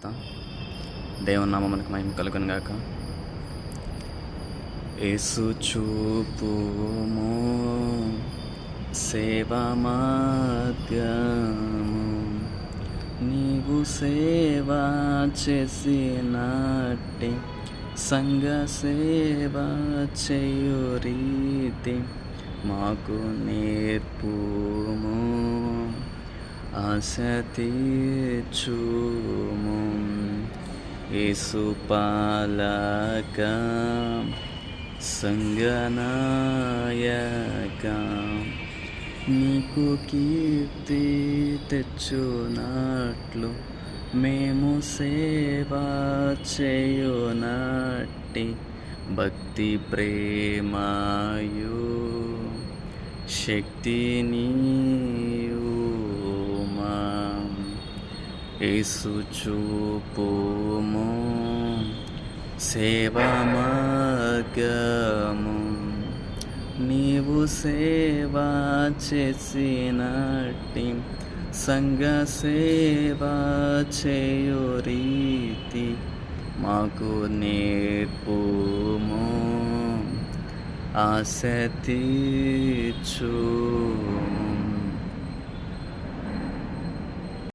సువార్త. దేవుని నామమునకు మహిమ కలుగును గాక. యేసు చూపుము సేవా మార్గము, నీవు సేవ చేసినట్టి సంఘ సేవ చేయు రీతి మాకు నేర్పుము. ఆశ తీర్చుము యేసు పాలక సంగనాయక, నీకు కీర్తి తెచ్చునట్లు మేము సేవ చేయునట్టి భక్తి ప్రేమయు శక్తినియుమా. యేసు చూపుము సేవా మార్గము, నీవు సేవ చేసినట్టి సంఘ సేవ చేయు రీతి మాకు నేర్పుము. ఆశ తీర్చుము.